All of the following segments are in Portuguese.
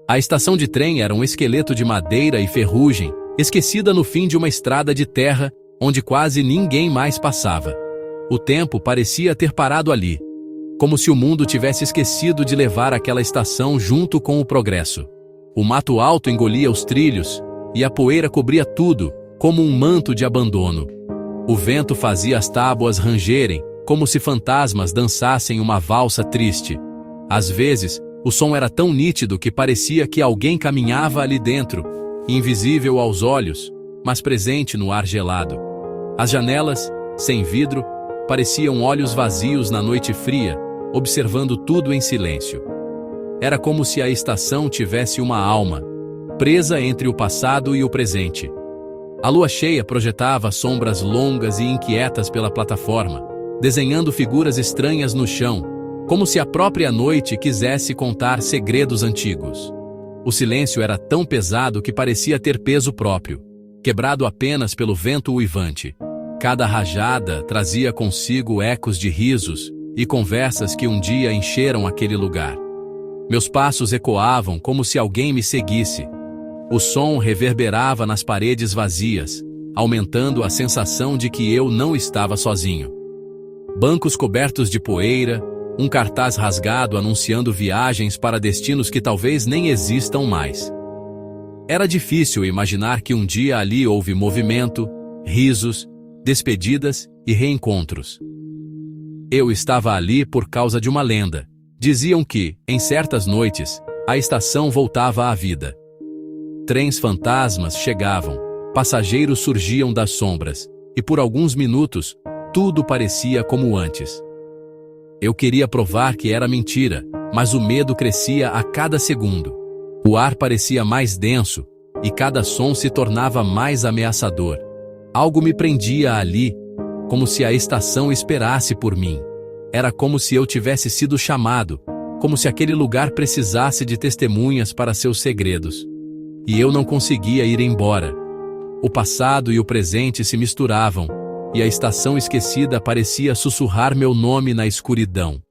A estação de trem era um esqueleto de madeira e ferrugem, esquecida no fim de uma estrada de terra, onde quase ninguém mais passava. O tempo parecia ter parado ali, como se o mundo tivesse esquecido de levar aquela estação junto com o progresso. O mato alto engolia os trilhos, e a poeira cobria tudo, como um manto de abandono. O vento fazia as tábuas rangerem, como se fantasmas dançassem uma valsa triste. Às vezes, o som era tão nítido que parecia que alguém caminhava ali dentro, invisível aos olhos, mas presente no ar gelado. As janelas, sem vidro, pareciam olhos vazios na noite fria, observando tudo em silêncio. Era como se a estação tivesse uma alma, presa entre o passado e o presente. A lua cheia projetava sombras longas e inquietas pela plataforma, desenhando figuras estranhas no chão, como se a própria noite quisesse contar segredos antigos. O silêncio era tão pesado que parecia ter peso próprio, quebrado apenas pelo vento uivante. Cada rajada trazia consigo ecos de risos e conversas que um dia encheram aquele lugar. Meus passos ecoavam como se alguém me seguisse. O som reverberava nas paredes vazias, aumentando a sensação de que eu não estava sozinho. Bancos cobertos de poeira, um cartaz rasgado anunciando viagens para destinos que talvez nem existam mais. Era difícil imaginar que um dia ali houve movimento, risos, despedidas e reencontros. Eu estava ali por causa de uma lenda. Diziam que, em certas noites, a estação voltava à vida. Trens fantasmas chegavam, passageiros surgiam das sombras, e por alguns minutos, tudo parecia como antes. Eu queria provar que era mentira, mas o medo crescia a cada segundo. O ar parecia mais denso, e cada som se tornava mais ameaçador. Algo me prendia ali, como se a estação esperasse por mim. Era como se eu tivesse sido chamado, como se aquele lugar precisasse de testemunhas para seus segredos. E eu não conseguia ir embora. O passado e o presente se misturavam, e a estação esquecida parecia sussurrar meu nome na escuridão.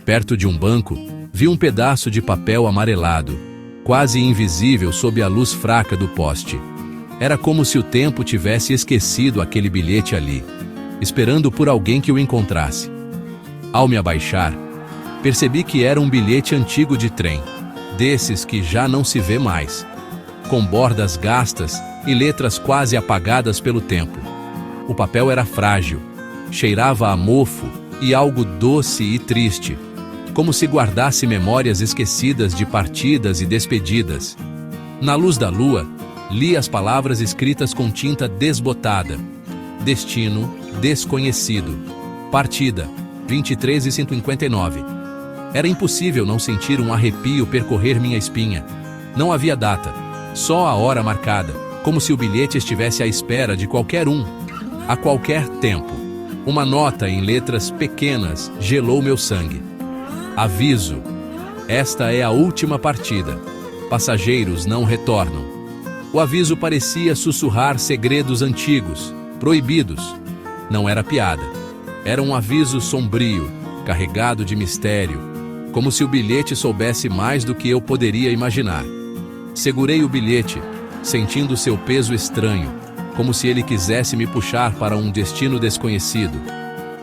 Perto de um banco, vi um pedaço de papel amarelado, quase invisível sob a luz fraca do poste. Era como se o tempo tivesse esquecido aquele bilhete ali, esperando por alguém que o encontrasse. Ao me abaixar, percebi que era um bilhete antigo de trem, desses que já não se vê mais, com bordas gastas e letras quase apagadas pelo tempo. O papel era frágil, cheirava a mofo e algo doce e triste, como se guardasse memórias esquecidas de partidas e despedidas. Na luz da lua, li as palavras escritas com tinta desbotada. Destino desconhecido. Partida, 23h59. Era impossível não sentir um arrepio percorrer minha espinha. Não havia data, só a hora marcada, como se o bilhete estivesse à espera de qualquer um, a qualquer tempo. Uma nota em letras pequenas gelou meu sangue. Aviso: esta é a última partida. Passageiros não retornam. O aviso parecia sussurrar segredos antigos, proibidos. Não era piada. Era um aviso sombrio, carregado de mistério, como se o bilhete soubesse mais do que eu poderia imaginar. Segurei o bilhete, sentindo seu peso estranho, como se ele quisesse me puxar para um destino desconhecido.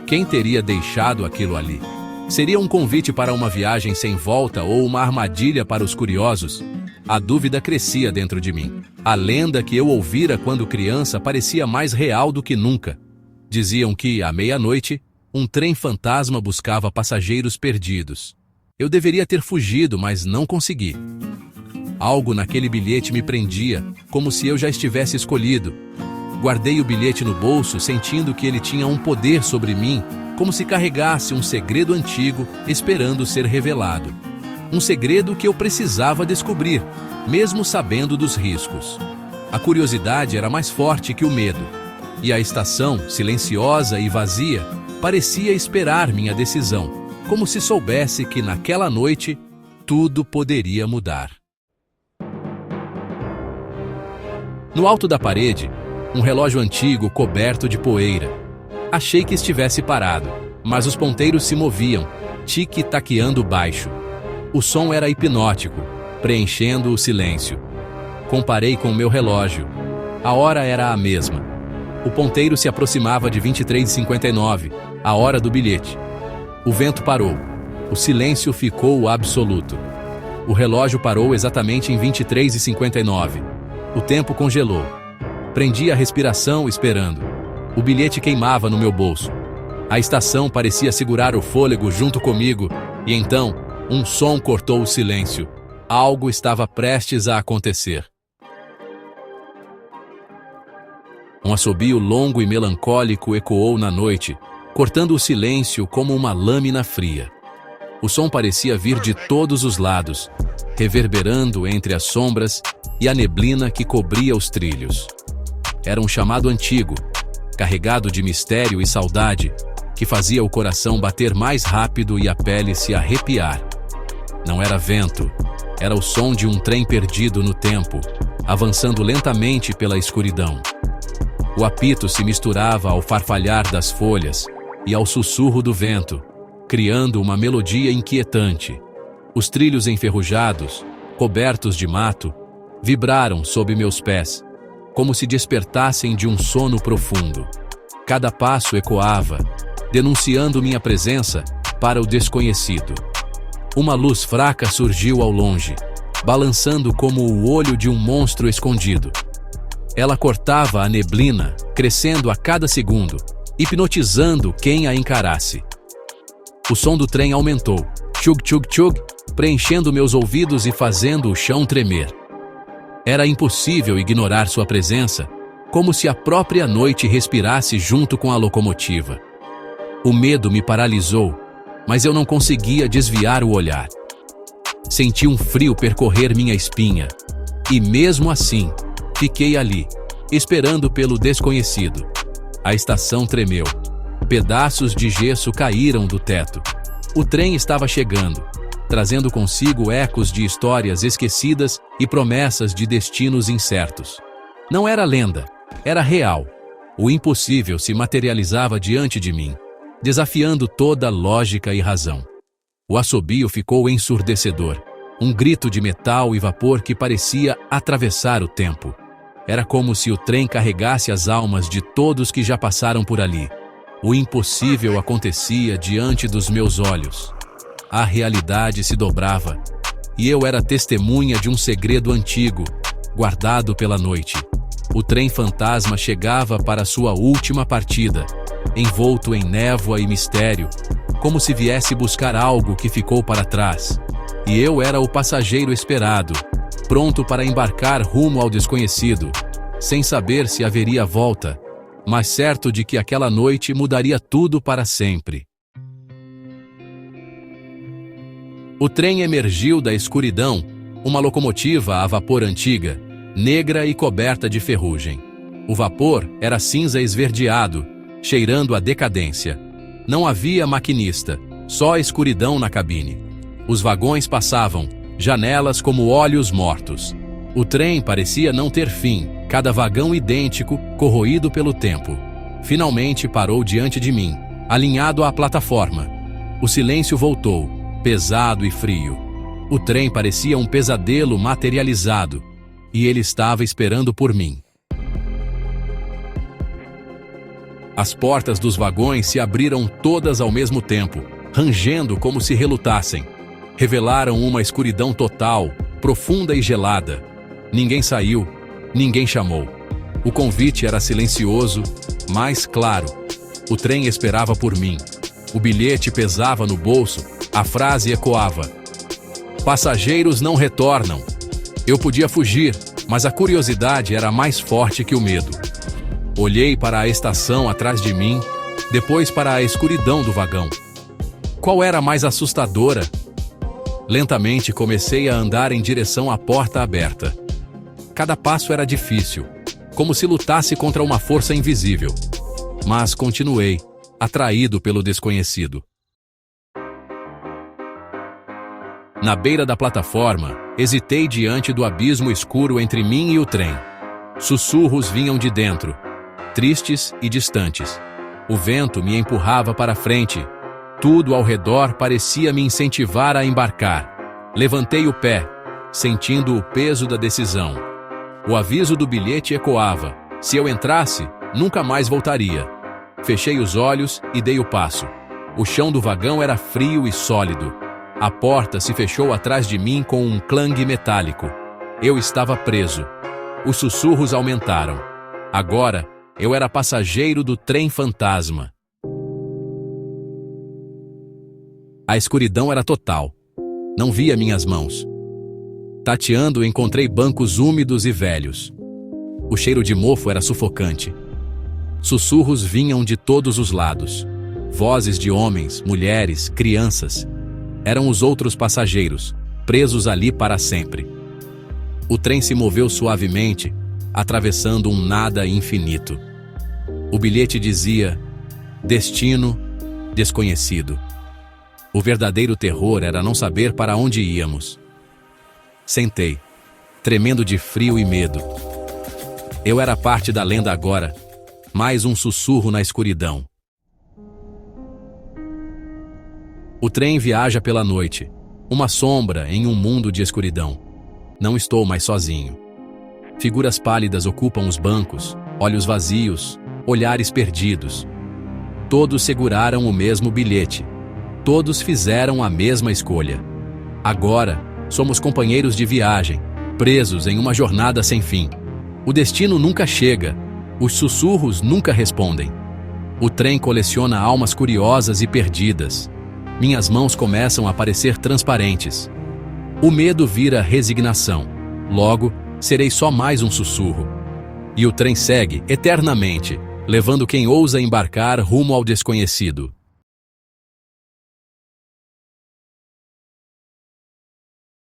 Quem teria deixado aquilo ali? Seria um convite para uma viagem sem volta ou uma armadilha para os curiosos? A dúvida crescia dentro de mim. A lenda que eu ouvira quando criança parecia mais real do que nunca. Diziam que, à meia-noite, um trem fantasma buscava passageiros perdidos. Eu deveria ter fugido, mas não consegui. Algo naquele bilhete me prendia, como se eu já estivesse escolhido. Guardei o bilhete no bolso, sentindo que ele tinha um poder sobre mim, como se carregasse um segredo antigo esperando ser revelado. Um segredo que eu precisava descobrir, mesmo sabendo dos riscos. A curiosidade era mais forte que o medo, e a estação, silenciosa e vazia, parecia esperar minha decisão, como se soubesse que naquela noite tudo poderia mudar. No alto da parede, um relógio antigo coberto de poeira. Achei que estivesse parado, mas os ponteiros se moviam, tique-taqueando baixo. O som era hipnótico, preenchendo o silêncio. Comparei com o meu relógio. A hora era a mesma. O ponteiro se aproximava de 23h59, a hora do bilhete. O vento parou. O silêncio ficou absoluto. O relógio parou exatamente em 23h59. O tempo congelou. Prendi a respiração esperando. O bilhete queimava no meu bolso. A estação parecia segurar o fôlego junto comigo, e então, um som cortou o silêncio. Algo estava prestes a acontecer. Um assobio longo e melancólico ecoou na noite, cortando o silêncio como uma lâmina fria. O som parecia vir de todos os lados, reverberando entre as sombras e a neblina que cobria os trilhos. Era um chamado antigo, carregado de mistério e saudade, que fazia o coração bater mais rápido e a pele se arrepiar. Não era vento, era o som de um trem perdido no tempo, avançando lentamente pela escuridão. O apito se misturava ao farfalhar das folhas e ao sussurro do vento, criando uma melodia inquietante. Os trilhos enferrujados, cobertos de mato, vibraram sob meus pés, como se despertassem de um sono profundo. Cada passo ecoava, denunciando minha presença para o desconhecido. Uma luz fraca surgiu ao longe, balançando como o olho de um monstro escondido. Ela cortava a neblina, crescendo a cada segundo, hipnotizando quem a encarasse. O som do trem aumentou, chug-chug-chug, preenchendo meus ouvidos e fazendo o chão tremer. Era impossível ignorar sua presença, como se a própria noite respirasse junto com a locomotiva. O medo me paralisou, mas eu não conseguia desviar o olhar. Senti um frio percorrer minha espinha, e mesmo assim, fiquei ali, esperando pelo desconhecido. A estação tremeu. Pedaços de gesso caíram do teto. O trem estava chegando, trazendo consigo ecos de histórias esquecidas e promessas de destinos incertos. Não era lenda, era real. O impossível se materializava diante de mim, desafiando toda lógica e razão. O assobio ficou ensurdecedor, um grito de metal e vapor que parecia atravessar o tempo. Era como se o trem carregasse as almas de todos que já passaram por ali. O impossível acontecia diante dos meus olhos. A realidade se dobrava, e eu era testemunha de um segredo antigo, guardado pela noite. O trem fantasma chegava para sua última partida, envolto em névoa e mistério, como se viesse buscar algo que ficou para trás. E eu era o passageiro esperado, pronto para embarcar rumo ao desconhecido, sem saber se haveria volta, mas certo de que aquela noite mudaria tudo para sempre. O trem emergiu da escuridão, uma locomotiva a vapor antiga, negra e coberta de ferrugem. O vapor era cinza esverdeado, cheirando a decadência. Não havia maquinista, só escuridão na cabine. Os vagões passavam, janelas como olhos mortos. O trem parecia não ter fim, cada vagão idêntico, corroído pelo tempo. Finalmente parou diante de mim, alinhado à plataforma. O silêncio voltou, pesado e frio. O trem parecia um pesadelo materializado, e ele estava esperando por mim. As portas dos vagões se abriram todas ao mesmo tempo, rangendo como se relutassem. Revelaram uma escuridão total, profunda e gelada. Ninguém saiu, ninguém chamou. O convite era silencioso, mas claro. O trem esperava por mim. O bilhete pesava no bolso, a frase ecoava: "Passageiros não retornam." Eu podia fugir, mas a curiosidade era mais forte que o medo. Olhei para a estação atrás de mim, depois para a escuridão do vagão. Qual era mais assustadora? Lentamente comecei a andar em direção à porta aberta. Cada passo era difícil, como se lutasse contra uma força invisível. Mas continuei, atraído pelo desconhecido. Na beira da plataforma, hesitei diante do abismo escuro entre mim e o trem. Sussurros vinham de dentro, tristes e distantes. O vento me empurrava para frente. Tudo ao redor parecia me incentivar a embarcar. Levantei o pé, sentindo o peso da decisão. O aviso do bilhete ecoava. Se eu entrasse, nunca mais voltaria. Fechei os olhos e dei o passo. O chão do vagão era frio e sólido. A porta se fechou atrás de mim com um clangue metálico. Eu estava preso. Os sussurros aumentaram. Agora, eu era passageiro do trem fantasma. A escuridão era total. Não via minhas mãos. Tateando, encontrei bancos úmidos e velhos. O cheiro de mofo era sufocante. Sussurros vinham de todos os lados. Vozes de homens, mulheres, crianças. Eram os outros passageiros, presos ali para sempre. O trem se moveu suavemente, atravessando um nada infinito. O bilhete dizia: destino desconhecido. O verdadeiro terror era não saber para onde íamos. Sentei, tremendo de frio e medo. Eu era parte da lenda agora, mais um sussurro na escuridão. O trem viaja pela noite, uma sombra em um mundo de escuridão. Não estou mais sozinho. Figuras pálidas ocupam os bancos, olhos vazios, olhares perdidos. Todos seguraram o mesmo bilhete. Todos fizeram a mesma escolha. Agora, somos companheiros de viagem, presos em uma jornada sem fim. O destino nunca chega, os sussurros nunca respondem. O trem coleciona almas curiosas e perdidas. Minhas mãos começam a parecer transparentes. O medo vira resignação. Logo, serei só mais um sussurro. E o trem segue eternamente, levando quem ousa embarcar rumo ao desconhecido.